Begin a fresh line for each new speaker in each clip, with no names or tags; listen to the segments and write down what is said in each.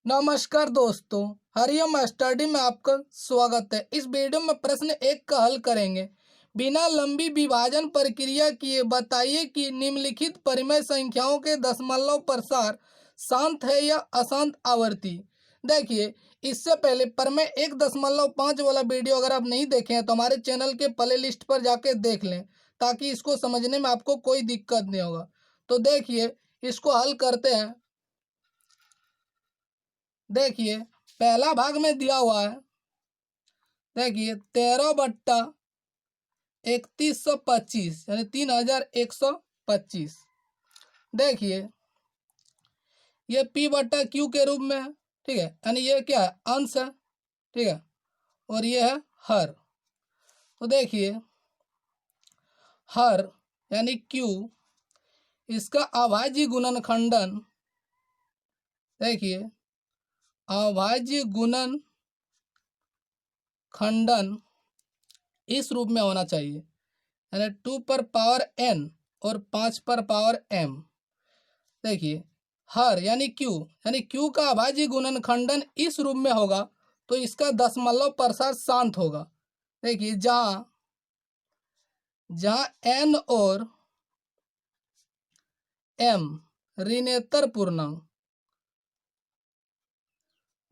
नमस्कार दोस्तों, हरिओम स्टडी में आपका स्वागत है। इस वीडियो में प्रश्न 1 का हल करेंगे। बिना लंबी विभाजन प्रक्रिया किए बताइए कि निम्नलिखित परिमेय संख्याओं के दशमलव प्रसार शांत है या अशांत आवर्ती। देखिए, इससे पहले परिमेय 1.5 वाला वीडियो अगर आप नहीं देखे हैं तो हमारे चैनल के प्ले लिस्ट पर जाके देख लें, ताकि इसको समझने में आपको कोई दिक्कत नहीं होगा। तो देखिए, इसको हल करते हैं। देखिए, पहला भाग में दिया हुआ है। देखिए, 13/3125 यानी 3125। देखिए, ये P/Q के रूप में है, ठीक है। यानी ये क्या है, अंश है, ठीक है, और ये है हर। तो देखिए, हर यानी Q, इसका अभाज्य गुणनखंडन, देखिए अभाज्य गुणनखंडन इस रूप में होना चाहिए, यानी 2 पर पावर n और 5 पर पावर m। देखिए, हर यानी Q का अभाज्य गुणनखंडन इस रूप में होगा तो इसका दशमलव प्रसार शांत होगा। देखिए, जहां n और m ऋणेतर पूर्णांक,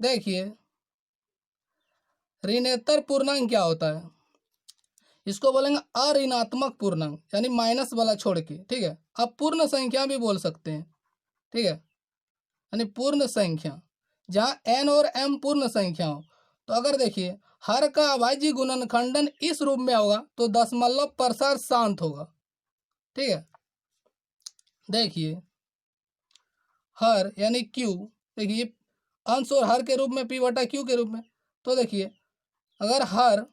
देखिए ऋणेतर पूर्णांक क्या होता है, इसको बोलेंगे अऋणात्मक पूर्णांक, यानी माइनस वाला छोड़ के, ठीक है। आप पूर्ण संख्या भी बोल सकते हैं, ठीक है, यानी पूर्ण संख्या जहाँ n और m पूर्ण संख्या हो। तो अगर देखिए, हर का अभाज्य गुणनखंडन इस रूप में होगा तो दशमलव प्रसार शांत होगा, ठीक है। देखिए, हर यानी Q, देखिए अंश और हर के रूप में P/Q के रूप में। तो देखिए, अगर हर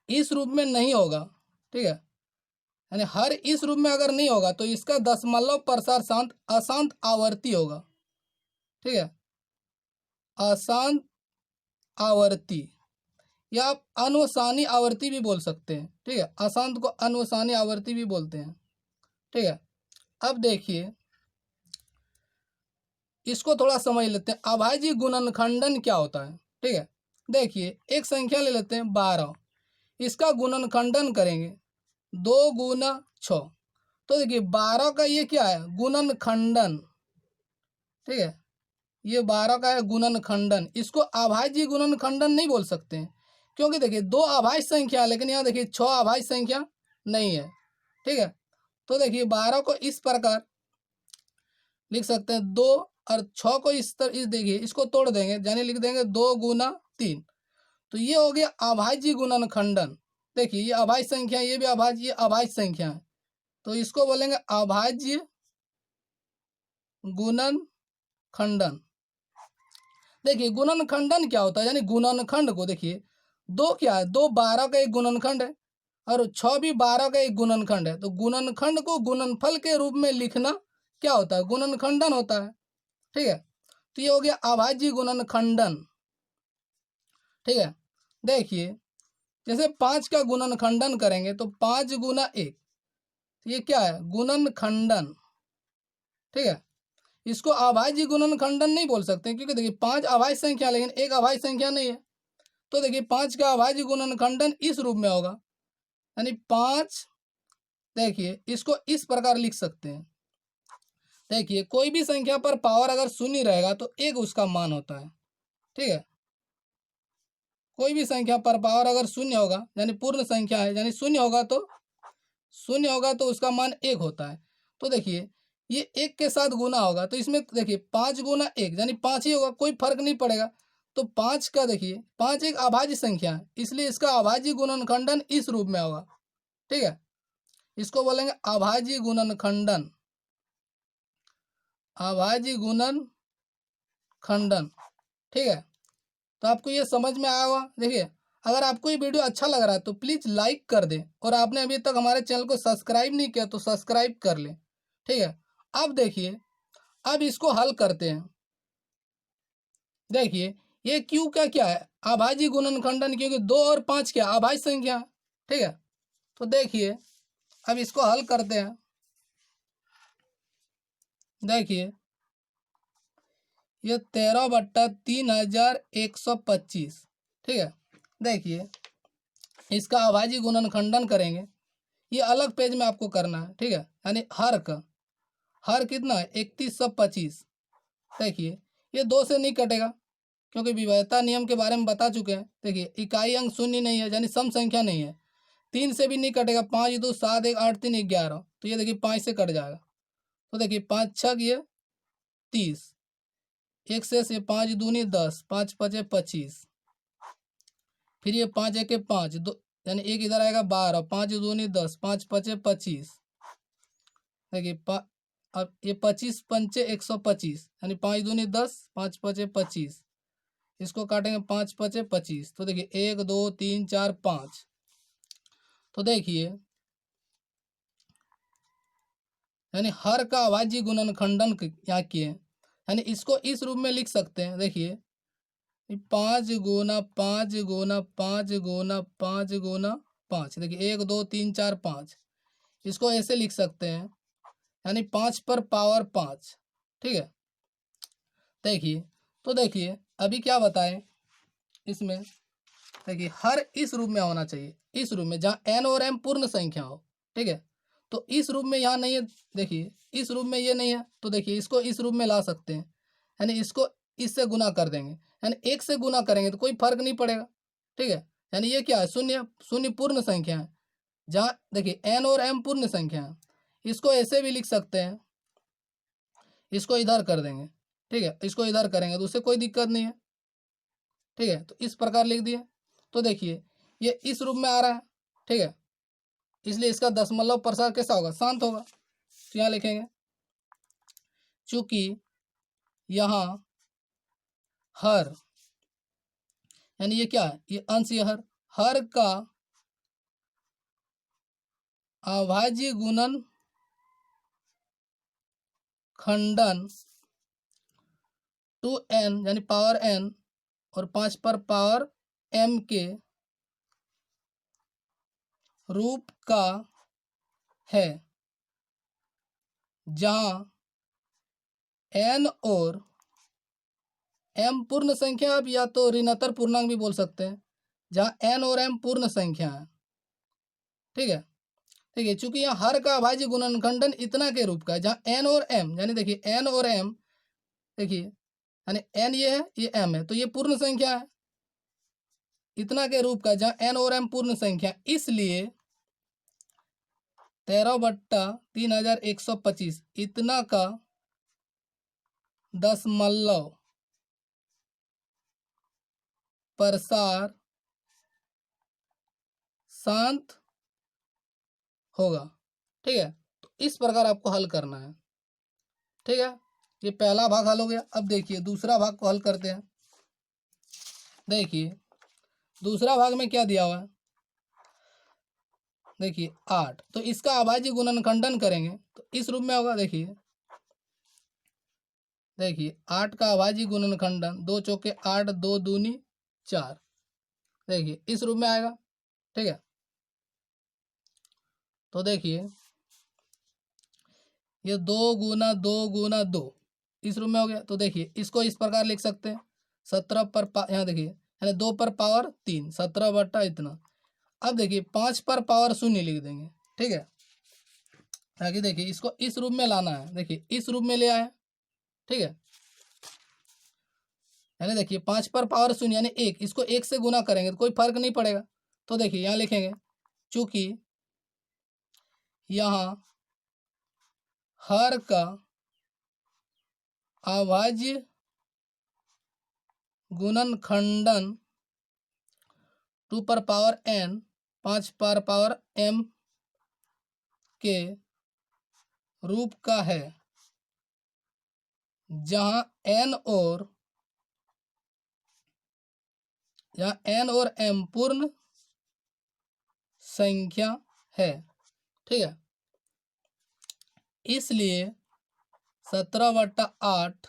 इस रूप में नहीं होगा, ठीक है, यानी हर इस रूप में अगर नहीं होगा तो इसका दशमलव प्रसार शांत अशांत आवर्ती होगा, ठीक है, अशांत आवर्ती, या आप अनुसानी आवर्ती भी बोल सकते हैं, ठीक है। अशांत को अनुसानी आवर्ती भी बोलते हैं, ठीक है। अब देखिए, इसको थोड़ा समझ लेते हैं, अभाज्य गुणनखंडन क्या होता है, ठीक है। देखिए, एक संख्या ले लेते हैं 12, इसका गुणनखंडन करेंगे 2 गुना 6। तो देखिए, 12 का ये क्या है, गुणनखंडन, ठीक है, ये 12 का है गुणनखंडन। इसको अभाज्य गुणनखंडन नहीं बोल सकते हैं, क्योंकि देखिए 2 अभाज्य संख्या है, लेकिन यहाँ देखिए 6 अभाज्य संख्या नहीं है, ठीक है। तो देखिए, 12 को इस प्रकार लिख सकते हैं, 2 और 6 को इस तरह, इस देखिए इसको तोड़ देंगे, यानी लिख देंगे 2 गुना 3। तो ये हो गया अभाज्य गुणनखंडन। देखिए, ये अभाज्य संख्या, ये भी अभाज्य, ये अभाज्य संख्या है, तो इसको बोलेंगे अभाज्य गुणनखंडन। देखिए, गुणनखंडन क्या होता है, यानी गुणनखंड को देखिए, 2 क्या है, 2 12 का एक गुणनखंड है और 6 भी 12 का एक गुणनखंड है। तो गुणनखंड को गुणनफल के रूप में लिखना क्या होता है, गुणनखंडन होता है, ठीक है। तो ये हो गया अभाज्य गुणनखंडन, ठीक है। देखिए, जैसे 5 का गुणनखंडन करेंगे तो 5 गुना 1, तो ये क्या है, गुणनखंडन, ठीक है। इसको अभाज्य गुणनखंडन नहीं बोल सकते, क्योंकि देखिए 5 अभाज्य संख्या, लेकिन एक अभाज्य संख्या नहीं है। तो देखिए, 5 का अभाज्य गुणनखंडन इस रूप में होगा, यानी 5, देखिए इसको इस प्रकार लिख सकते हैं। देखिए, कोई भी संख्या पर पावर अगर शून्य रहेगा तो 1 उसका मान होता है, ठीक है। कोई भी संख्या पर पावर अगर शून्य होगा, यानी पूर्ण संख्या है, यानी शून्य होगा तो उसका मान 1 होता है। तो देखिए, ये 1 के साथ गुना होगा, तो इसमें देखिए 5 गुना 1 यानी 5 ही होगा, कोई फर्क नहीं पड़ेगा। तो 5 का देखिए, 5 एक अभाज्य संख्या है, इसलिए इसका अभाज्य गुणनखंडन इस रूप में होगा, ठीक है। इसको बोलेंगे अभाज्य गुणनखंडन, अभाज्य गुणनखंडन, ठीक है। तो आपको ये समझ में आया होगा। देखिए, अगर आपको ये वीडियो अच्छा लग रहा है तो प्लीज़ लाइक कर दें, और आपने अभी तक हमारे चैनल को सब्सक्राइब नहीं किया तो सब्सक्राइब कर लें, ठीक है। अब देखिए, अब इसको हल करते हैं। देखिए, ये क्यू का क्या है, अभाज्य गुणनखंडन, क्योंकि 2 और 5 क्या अभाज्य संख्या है, ठीक है। तो देखिए, अब इसको हल करते हैं। देखिए, ये 13/3125। ठीक है, देखिए इसका अभाज्य गुणनखंडन करेंगे, ये अलग पेज में आपको करना है। ठीक है, यानी हर का हर कितना है 3125। देखिए ये 2 से नहीं कटेगा क्योंकि विविधता नियम के बारे में बता चुके हैं। देखिए इकाई अंक शून्य नहीं है, यानी सम संख्या नहीं है। 3 से भी नहीं कटेगा, 5 2 7 1 8 3 11, तो ये देखिए 5 से कट जाएगा। तो देखिए 5 6 ये 30, एक से 5 दूनी 10, 5 5 25, फिर ये 5 1 5 दो, यानी एक इधर आएगा 12, 5 दूनी 10, 5 5 25। देखिए अब ये 25 पंचे 125, यानी 5 दूनी 10, 5 5 25, इसको काटेंगे 5 5 25। तो देखिए 1 2 3 4 5। तो देखिए यानी हर का अभाज्य गुणनखंडन यहाँ किए, यानी इसको इस रूप में लिख सकते हैं। देखिए 5 गुना 5 गुना 5 गुना 5 गुना 5, देखिए 1 2 3 4 5, इसको ऐसे लिख सकते हैं, यानी 5 पर पावर 5। ठीक है, देखिए तो देखिए अभी क्या बताएं इसमें। देखिए हर इस रूप में होना चाहिए, इस रूप में जहाँ n और m पूर्ण संख्या हो। ठीक है, तो इस रूप में यहाँ नहीं है। देखिए इस रूप में ये नहीं है, तो देखिए इसको इस रूप में ला सकते हैं, यानी इसको इससे गुना कर देंगे, यानी 1 से गुना करेंगे तो कोई फर्क नहीं पड़ेगा। ठीक है, यानी ये क्या है, शून्य। शून्य पूर्ण संख्या है, जहाँ देखिए n और m पूर्ण संख्या है। इसको ऐसे भी लिख सकते हैं, इसको इधर कर देंगे। ठीक है, इसको इधर करेंगे तो उससे कोई दिक्कत नहीं है। ठीक है, तो इस प्रकार लिख दिए। तो देखिए ये इस रूप में आ रहा है। ठीक है, इसलिए इसका दशमलव प्रसार कैसा होगा, शांत होगा। तो यहाँ लिखेंगे चूंकि यहाँ हर, यानी ये क्या है, ये अंश, ये हर का अभाज्य गुणन खंडन 2n यानी पावर n और 5 पर पावर m के रूप का है, जहाँ n और m पूर्ण संख्या, आप या तो ऋणात्मक पूर्णांक भी बोल सकते हैं, जहाँ n और m पूर्ण संख्या है। ठीक है, देखिए चूंकि यहाँ हर का अभाज्य गुणनखंडन इतना के रूप का है, जहाँ n और m, यानी देखिए n और m, देखिए यानी n ये है, ये m है, तो ये पूर्ण संख्या है इतना के रूप का, जहाँ n और m पूर्ण संख्या, इसलिए 13/3125 इतना का दशमलव प्रसार शांत होगा। ठीक है, तो इस प्रकार आपको हल करना है। ठीक है, ये पहला भाग हल हो गया। अब देखिए दूसरा भाग को हल करते हैं। देखिए दूसरा भाग में क्या दिया हुआ है, देखिए 8, तो इसका अभाज्य गुणनखंडन करेंगे तो इस रूप में होगा। देखिए 8 का अभाज्य गुणनखंडन, 2 चौके 8, 2 दूनी 4, देखिए इस रूप में आएगा। ठीक है, तो देखिए ये 2 गुना 2 गुना 2 इस रूप में हो गया। तो देखिए इसको इस प्रकार लिख सकते हैं, 17 पर यहाँ देखिए, यानी 2 पर पावर 3, 17 बटा इतना। अब देखिए 5 पर पावर 0 लिख देंगे। ठीक है, ताकि देखिए इसको इस रूप में लाना है, देखिए इस रूप में ले आए। ठीक है, यानी देखिए 5 पर पावर 0 यानी 1, इसको 1 से गुना करेंगे तो कोई फर्क नहीं पड़ेगा। तो देखिए यहाँ लिखेंगे चूंकि यहाँ हर का अभाज्य गुणनखंडन 2 पर पावर n, 5 पर पावर m के रूप का है, जहाँ n और m पूर्ण संख्या है। ठीक है, इसलिए 17/8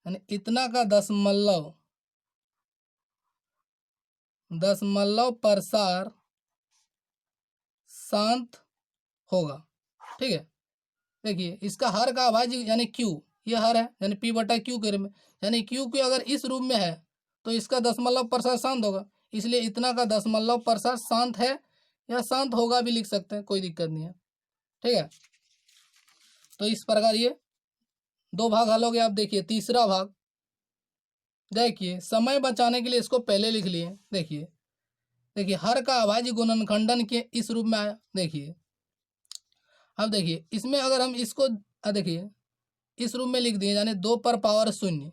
यानी इतना का दशमलव प्रसार शांत होगा। ठीक है, देखिए इसका हर का अभाज्य यानी q, ये हर है, यानी पी बटा क्यू के रूप में, यानी क्यू क्यू अगर इस रूप में है तो इसका दशमलव प्रसार शांत होगा, इसलिए इतना का दशमलव प्रसार शांत है या शांत होगा भी लिख सकते हैं, कोई दिक्कत नहीं है। ठीक है, तो इस प्रकार ये 2 भाग हल हो गया। आप देखिए तीसरा भाग, देखिए समय बचाने के लिए इसको पहले लिख लिए। देखिए देखिए हर का अभाज्य गुणनखंडन के इस रूप में आया। देखिए अब देखिए इसमें अगर हम इसको देखिए इस रूप में लिख दिए, यानी 2 पर पावर शून्य,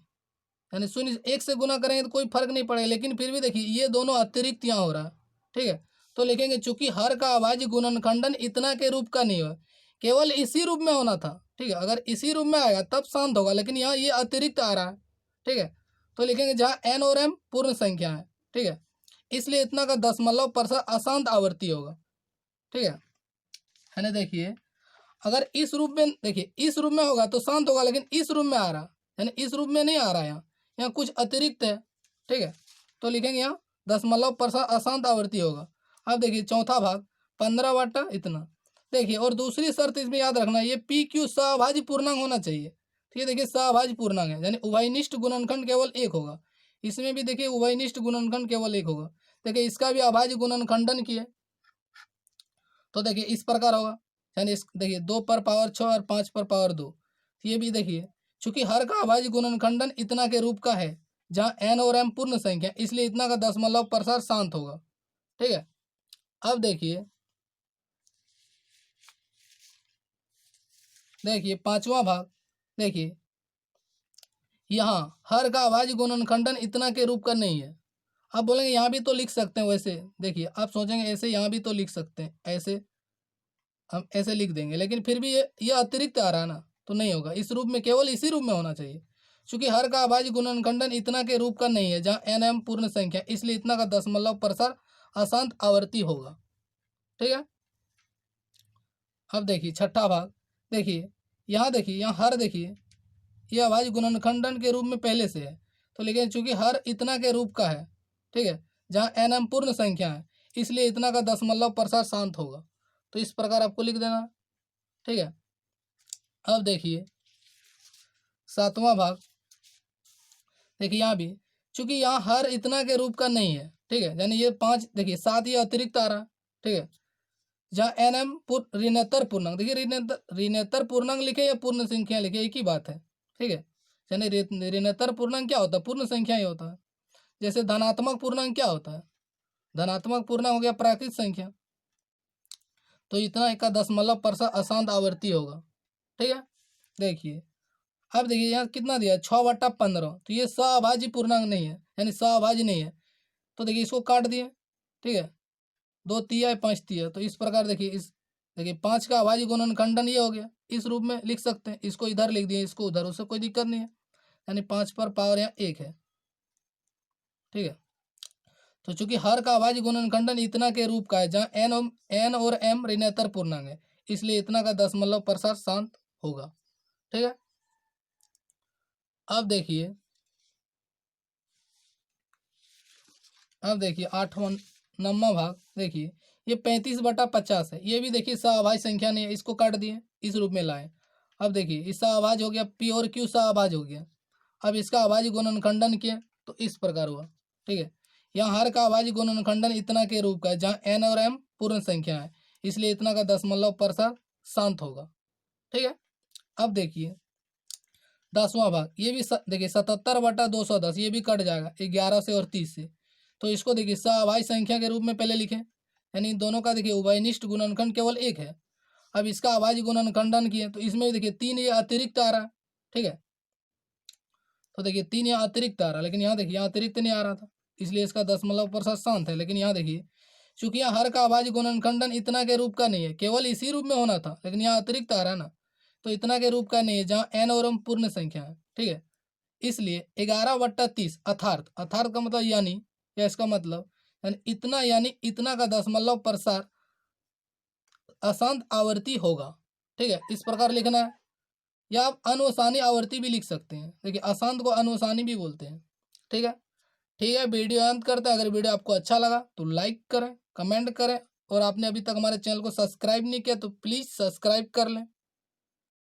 यानी शून्य 1 से गुना करेंगे तो कोई फर्क नहीं पड़ेगा, लेकिन फिर भी देखिए ये दोनों अतिरिक्त यहाँ हो रहा है। ठीक है, तो लिखेंगे चूंकि हर का अभाज्य गुणनखंडन इतना के रूप का नहीं हो, केवल इसी रूप में होना था। ठीक है, अगर इसी रूप में आएगा तब शांत होगा, लेकिन यहाँ ये अतिरिक्त आ रहा है। ठीक है, तो लिखेंगे जहाँ एन और एम पूर्ण संख्या है। ठीक है, इसलिए इतना का दशमलव प्रसार अशांत आवर्ती होगा। ठीक है ना। देखिए अगर इस रूप में, देखिए इस रूप में होगा तो शांत होगा, लेकिन इस रूप में आ रहा, यानी इस रूप में नहीं आ रहा, यहाँ कुछ अतिरिक्त है। ठीक है, तो लिखेंगे यहाँ दशमलव प्रसार अशांत आवर्ती होगा। अब देखिए चौथा भाग 15 वाटा इतना। देखिए और दूसरी शर्त इसमें याद रखना, ये पी क्यू सहभाज्य पूर्णांक होना चाहिए। ठीक है, देखिए सहभाज्य पूर्णांक है, यानी उभयनिष्ठ गुणनखंड केवल एक होगा। इसमें भी देखिए उभयनिष्ठ गुणनखंड केवल एक होगा। देखिए इसका भी अभाज्य गुणनखंडन किए तो देखिए इस प्रकार होगा, यानी इस देखिए 2 पर पावर 6 और 5 पर पावर 2। ये भी देखिए चूंकि हर का अभाज्य गुणनखंडन इतना के रूप का है जहाँ एन और एम पूर्ण संख्या, इसलिए इतना का दशमलव प्रसार शांत होगा। ठीक है, अब देखिए देखिए पांचवा भाग, देखिए यहाँ हर का अभाज्य गुणनखंडन इतना के रूप का नहीं है। आप बोलेंगे यहाँ भी तो लिख सकते हैं, वैसे देखिए आप सोचेंगे ऐसे यहाँ भी तो लिख सकते हैं, ऐसे हम ऐसे लिख देंगे, लेकिन फिर भी ये अतिरिक्त आ रहा है ना, तो नहीं होगा। इस रूप में केवल इसी रूप में होना चाहिए, क्योंकि हर का अभाज्य गुणनखंडन इतना के रूप का नहीं है जहाँ एन एम पूर्ण संख्या, इसलिए इतना का दशमलव प्रसार अशांत आवर्ती होगा। ठीक है, अब देखिए छठा भाग, देखिए यहाँ देखिए यहाँ हर देखिए ये अभाज्य गुणनखंडन के रूप में पहले से है, तो लेकिन चूंकि हर इतना के रूप का है, ठीक है, जहाँ एन एम पूर्ण संख्या है, इसलिए इतना का दशमलव प्रसार शांत होगा। तो इस प्रकार आपको लिख देना। ठीक है, अब देखिए सातवां भाग, देखिए यहाँ भी चूंकि यहाँ हर इतना के रूप का नहीं है। ठीक है, यानी ये 5 देखिए 7 ये अतिरिक्त आ रहा है। ठीक है, जहाँ एन एम ऋणोत्तर पूर्णांक, देखिए ऋणोत्तर पूर्णांक लिखे या पूर्ण संख्या लिखे एक ही बात है। ठीक है, यानी ऋणोत्तर पूर्णांक क्या होता है, पूर्ण संख्या ही होता है। जैसे धनात्मक पूर्णांक क्या होता है, धनात्मक पूर्णांक हो गया प्राकृत संख्या, तो इतना का दशमलव प्रसार अशांत आवर्ती होगा। ठीक है, देखिए अब देखिए यहाँ कितना दिया है 6/15, तो ये सहअभाज्य पूर्णांक नहीं है, यानी सहअभाज्य नहीं है, तो देखिए इसको काट दिए। ठीक है, 2 तिया 5 तिया, तो इस प्रकार देखिए इस देखिए 5 का अभाज्य गुणनखंडन ये हो गया, इस रूप में लिख सकते हैं, इसको इधर लिख दिए, इसको उधर, उससे कोई दिक्कत नहीं है, यानी 5 पर पावर यहाँ 1 है। ठीक है, तो चूंकि हर का अभाज्य गुणनखंडन इतना के रूप का है जहाँ एन और एम ऋणोत्तर पूर्णांक है, इसलिए इतना का दशमलव प्रसार शांत होगा। ठीक है, अब देखिए 8वां 9वां भाग, देखिए ये 35/50 है, ये भी देखिए सहअभाज्य संख्या नहीं है, इसको काट दिए, इस रूप में लाए। अब देखिए इस सहअभाज्य हो गया, पी और क्यू सहअभाज्य हो गया। अब इसका अभाज्य गुणनखंडन किया तो इस प्रकार हुआ। ठीक है, यहाँ हर का अभाज्य गुणनखंडन इतना के रूप का है जहाँ एन और एम पूर्ण संख्या है, इसलिए इतना का दशमलव प्रसार शांत होगा। ठीक है, अब देखिए 10वां भाग, ये भी देखिए 77/210, ये भी कट जाएगा 11 से और 30 से, तो इसको देखिए सहअभाज्य संख्या के रूप में पहले लिखें, यानी इन दोनों का देखिए उभयनिष्ठ गुणनखंड केवल एक है। अब इसका अभाज्य गुणनखंडन किए तो इसमें देखिए 3 ये अतिरिक्त आ रहा है। ठीक है, तो देखिए 3 यहाँ अतिरिक्त आ रहा है, लेकिन यहाँ देखिए यहाँ अतिरिक्त नहीं आ रहा था, इसलिए इसका दशमलव प्रसार शांत है। लेकिन यहाँ देखिए चूंकि यहाँ हर का अभाज्य गुणनखंडन इतना के रूप का नहीं है, केवल इसी रूप में होना था, लेकिन यहाँ अतिरिक्त आ रहा है ना, तो इतना के रूप का नहीं है जहाँ एन और एम पूर्ण संख्या है। ठीक है, इसलिए 11/30 अर्थात, अर्थात का मतलब यानी, या इसका मतलब यानी इतना, यानी इतना का दशमलव प्रसार अशांत आवर्ती होगा। ठीक है, इस प्रकार लिखना है, या आप अनवसानी आवर्ती भी लिख सकते हैं। देखिए अशांत को अनवसानी भी बोलते हैं। ठीक है, ठीक है, वीडियो अंत करते हैं। अगर वीडियो आपको अच्छा लगा तो लाइक करें, कमेंट करें, और आपने अभी तक हमारे चैनल को सब्सक्राइब नहीं किया तो प्लीज़ सब्सक्राइब कर लें।